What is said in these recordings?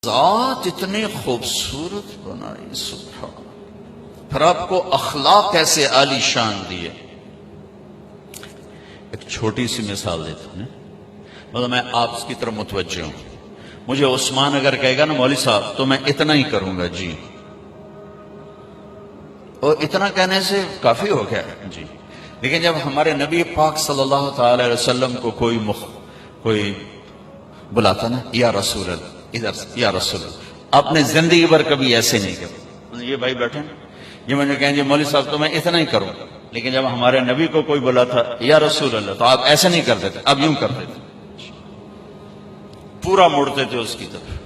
ذات اتنی خوبصورت بنائی سبحان، پھر آپ کو اخلاق ایسے عالی شان دیے۔ ایک چھوٹی سی مثال دیتا ہوں، مطلب میں آپ کی طرف متوجہ ہوں، مجھے عثمان اگر کہے گا نا مولوی صاحب تو میں اتنا ہی کروں گا جی، اور اتنا کہنے سے کافی ہو گیا جی۔ لیکن جب ہمارے نبی پاک صلی اللہ تعالی علیہ وسلم کو کوئی بلاتا نا یا رسول اللہ، ادھر یا رسول اللہ، آپ نے زندگی بھر کبھی ایسے نہیں کیا۔ یہ بھائی بیٹھے یہ مجھے کہیں جی مولوی صاحب تو میں اتنا ہی کروں، لیکن جب ہمارے نبی کو کوئی بلاتا یا رسول اللہ تو آپ ایسے نہیں کرتے تھے، اب یوں کرتے تھے، پورا موڑتے تھے اس کی طرف۔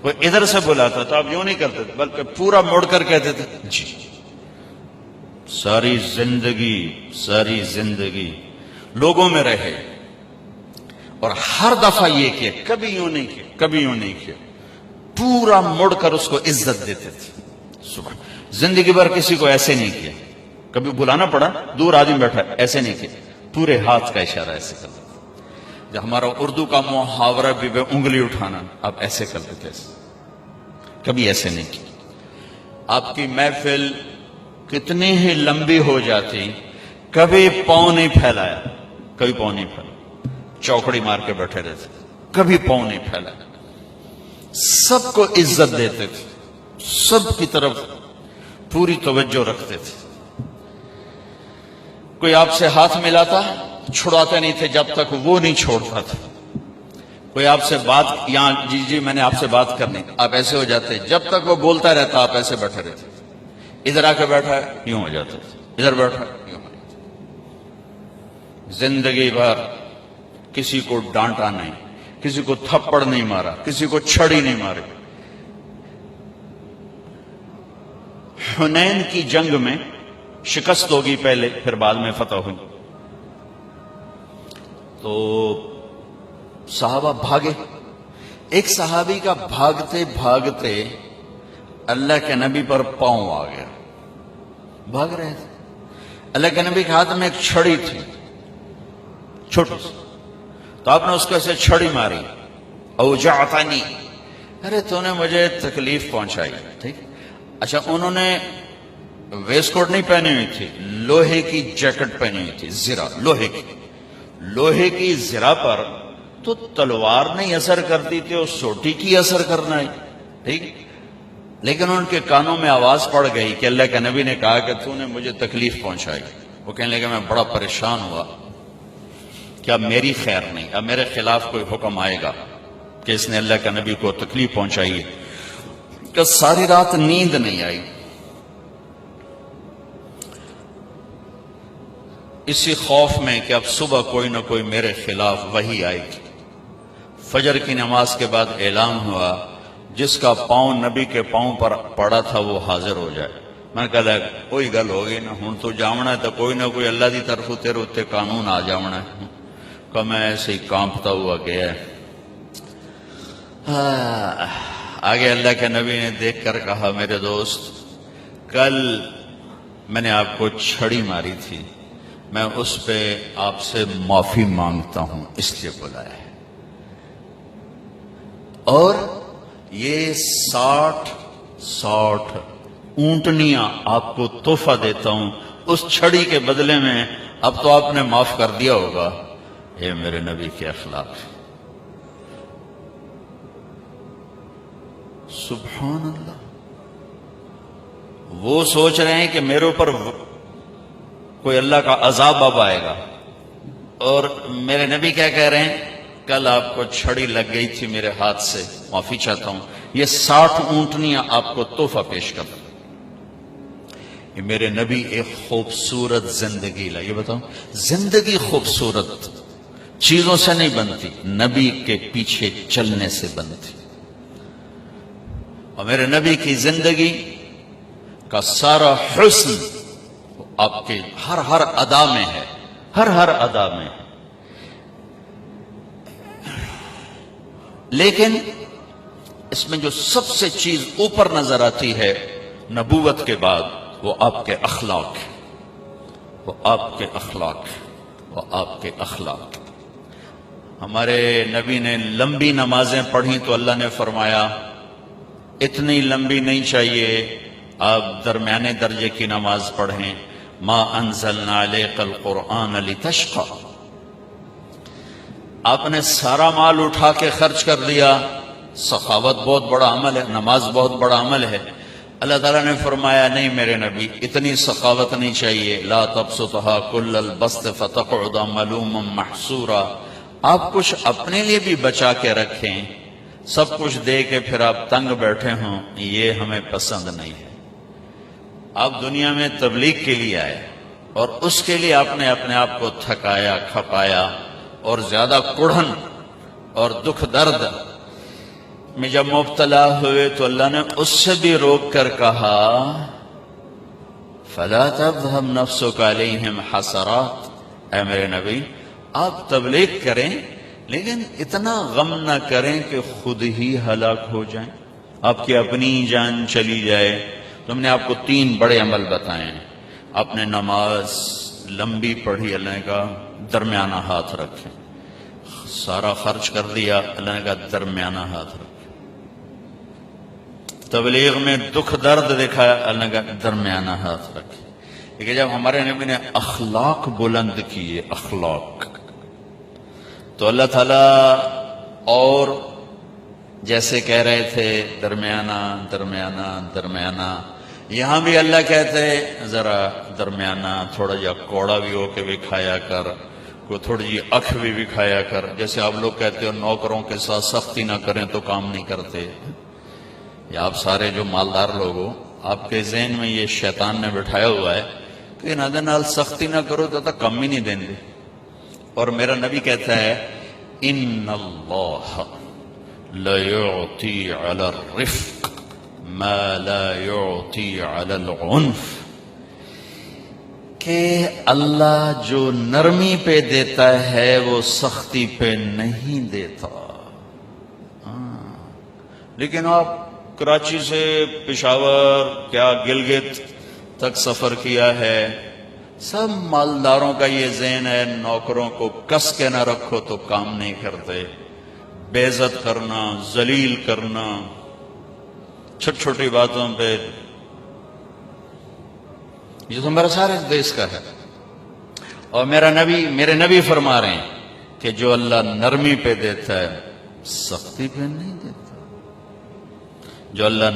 کوئی ادھر سے بلاتا تو آپ یوں نہیں کرتے تھے بلکہ پورا موڑ کر کہتے تھے جی۔ ساری زندگی لوگوں میں رہے اور ہر دفعہ یہ کیا، کبھی یوں نہیں کیا، پورا مڑ کر اس کو عزت دیتے تھے۔ سبحان، زندگی بھر کسی کو ایسے نہیں کیا، کبھی بلانا پڑا دور آدمی بیٹھا ایسے نہیں کیا، پورے ہاتھ کا اشارہ ایسے کرتے تھے۔ جو ہمارا اردو کا محاورہ بھی انگلی اٹھانا، آپ ایسے کرتے تھے، کبھی ایسے نہیں کیا۔ آپ کی محفل کتنی ہی لمبی ہو جاتی، کبھی پاؤں نہیں پھیلایا، چوکڑی مار کے بیٹھے رہتے، کبھی پاؤں نہیں پھیلایا، سب کو عزت دیتے تھے، سب کی طرف پوری توجہ رکھتے تھے۔ کوئی آپ سے ہاتھ ملاتا چھڑاتے نہیں تھے جب تک وہ نہیں چھوڑتا تھا۔ کوئی آپ سے بات، یہاں جی میں نے آپ سے بات کرنی، آپ ایسے ہو جاتے، جب تک وہ بولتا رہتا آپ ایسے بیٹھے رہتے، ادھر آ کے بیٹھا ہے یوں ہو جاتے، ادھر بیٹھا یوں ہو جاتے۔ زندگی بھر کسی کو ڈانٹا نہیں، کسی کو تھپڑ نہیں مارا، کسی کو چھڑی نہیں ماری۔ حنین کی جنگ میں شکست ہوگی پہلے، پھر بعد میں فتح ہوئی، تو صحابہ بھاگے۔ ایک صحابی کا بھاگتے بھاگتے اللہ کے نبی پر پاؤں آ گیا، بھاگ رہے تھے، اللہ کے نبی کے ہاتھ میں ایک چھڑی تھی چھوٹی سی، تو آپ نے اس کو ایسے چھڑی ماری، اوجعتنی، ارے تو نے مجھے تکلیف پہنچائی، ٹھیک۔ اچھا، انہوں نے ویسٹ کوٹ نہیں پہنی ہوئی تھی، لوہے کی جیکٹ پہنی ہوئی تھی، زرہ لوہے کی زرہ پر تو تلوار نہیں اثر کرتی تھی، اور سوٹی کی اثر کرنا ہے، ٹھیک۔ لیکن ان کے کانوں میں آواز پڑ گئی کہ اللہ کے نبی نے کہا کہ تو نے مجھے تکلیف پہنچائی۔ وہ کہنے لگا میں بڑا پریشان ہوا کہ اب میری خیر نہیں، اب میرے خلاف کوئی حکم آئے گا کہ اس نے اللہ کے نبی کو تکلیف پہنچائی ہے، کہ ساری رات نیند نہیں آئی۔ اسی خوف میں کہ اب صبح کوئی نہ کوئی میرے خلاف وحی آئے گی۔ فجر کی نماز کے بعد اعلان ہوا جس کا پاؤں نبی کے پاؤں پر پڑا تھا وہ حاضر ہو جائے۔ میں نے کہا کوئی گل ہوگی نا، ہوں تو جاونا ہے تو کوئی نہ کوئی اللہ دی طرف تیرے اتنے قانون آ جاونا ہے۔ کہ میں ایسے ہی کانپتا ہوا گیا، آگے اللہ کے نبی نے دیکھ کر کہا میرے دوست، کل میں نے آپ کو چھڑی ماری تھی، میں اس پہ آپ سے معافی مانگتا ہوں، اس لیے بلایا ہے، اور یہ 60 اونٹنیاں آپ کو تحفہ دیتا ہوں اس چھڑی کے بدلے میں، اب تو آپ نے معاف کر دیا ہوگا۔ یہ میرے نبی کے اخلاق، سبحان اللہ۔ وہ سوچ رہے ہیں کہ میرے اوپر کوئی اللہ کا عذاب اب آئے گا، اور میرے نبی کیا کہہ رہے ہیں، کل آپ کو چھڑی لگ گئی تھی میرے ہاتھ سے، معافی چاہتا ہوں، یہ 60 اونٹنیاں آپ کو تحفہ پیش کر دیں۔ یہ میرے نبی ایک خوبصورت زندگی لائے۔ یہ بتاؤ، زندگی خوبصورت چیزوں سے نہیں بنتی، نبی کے پیچھے چلنے سے بنتی۔ اور میرے نبی کی زندگی کا سارا حسن آپ کے ہر ادا میں ہے، ہر ادا میں ہے۔ لیکن اس میں جو سب سے چیز اوپر نظر آتی ہے نبوت کے بعد، وہ آپ کے اخلاق، ہمارے نبی نے لمبی نمازیں پڑھی تو اللہ نے فرمایا اتنی لمبی نہیں چاہیے، آپ درمیانے درجے کی نماز پڑھیں. ما انزلنا علیک القرآن لتشقى. آپ نے سارا مال اٹھا کے خرچ کر دیا. سخاوت بہت بڑا عمل ہے، نماز بہت بڑا عمل ہے. اللہ تعالیٰ نے فرمایا نہیں میرے نبی، اتنی سخاوت نہیں چاہیے. لا تبسطها كل البسط فتقعد ملوما محسورا. آپ کچھ اپنے لیے بھی بچا کے رکھیں، سب کچھ دے کے پھر آپ تنگ بیٹھے ہوں، یہ ہمیں پسند نہیں ہے. آپ دنیا میں تبلیغ کے لیے آئے اور اس کے لیے آپ نے اپنے آپ کو تھکایا کھپایا اور زیادہ کڑھن اور دکھ درد میں جب مبتلا ہوئے تو اللہ نے اس سے بھی روک کر کہا فَلَا تَذْهَبْ نَفْسُكَ عَلَيْهِمْ حَسَرَاتٍ. اے میرے نبی آپ تبلیغ کریں لیکن اتنا غم نہ کریں کہ خود ہی ہلاک ہو جائیں، آپ کی اپنی جان چلی جائے. تم نے آپ کو 3 بڑے عمل بتائے ہیں. آپ نے نماز لمبی پڑھی، اللہ نے کہا درمیانہ ہاتھ رکھیں. سارا خرچ کر دیا، اللہ نے کہا درمیانہ ہاتھ رکھیں. تبلیغ میں دکھ درد دکھایا، اللہ نے کہا درمیانہ ہاتھ رکھیں. لیکن جب ہمارے نبی نے اخلاق بلند کیے، اخلاق، تو اللہ تعالیٰ اور جیسے کہہ رہے تھے درمیانہ درمیانہ درمیانہ، یہاں بھی اللہ کہتے ذرا درمیانہ، تھوڑا جا کوڑا بھی ہو کے بھی کھایا کر، کوئی تھوڑی جی اکھ بھی کھایا کر. جیسے آپ لوگ کہتے ہو نوکروں کے ساتھ سختی نہ کریں تو کام نہیں کرتے. یا آپ سارے جو مالدار لوگ ہو، آپ کے ذہن میں یہ شیطان نے بٹھایا ہوا ہے کہ نادے نال سختی نہ کرو تو کم ہی نہیں دیں گے. اور میرا نبی کہتا ہے ان اللہ لَيُعْطِي عَلَى الرِّفْقِ مَا لَا يُعْطِي عَلَى الْعُنْفِ. کہ اللہ جو نرمی پہ دیتا ہے وہ سختی پہ نہیں دیتا. لیکن آپ کراچی سے پشاور کیا گلگت تک سفر کیا ہے، سب مالداروں کا یہ ذہن ہے نوکروں کو کس کے نہ رکھو تو کام نہیں کرتے. بے عزت کرنا، ذلیل کرنا، چھوٹی چھوٹی باتوں پہ، یہ تو میرا سارے دیش کا ہے. اور میرے نبی فرما رہے ہیں کہ جو اللہ نرمی پہ دیتا ہے سختی پہ نہیں دیتا. جو اللہ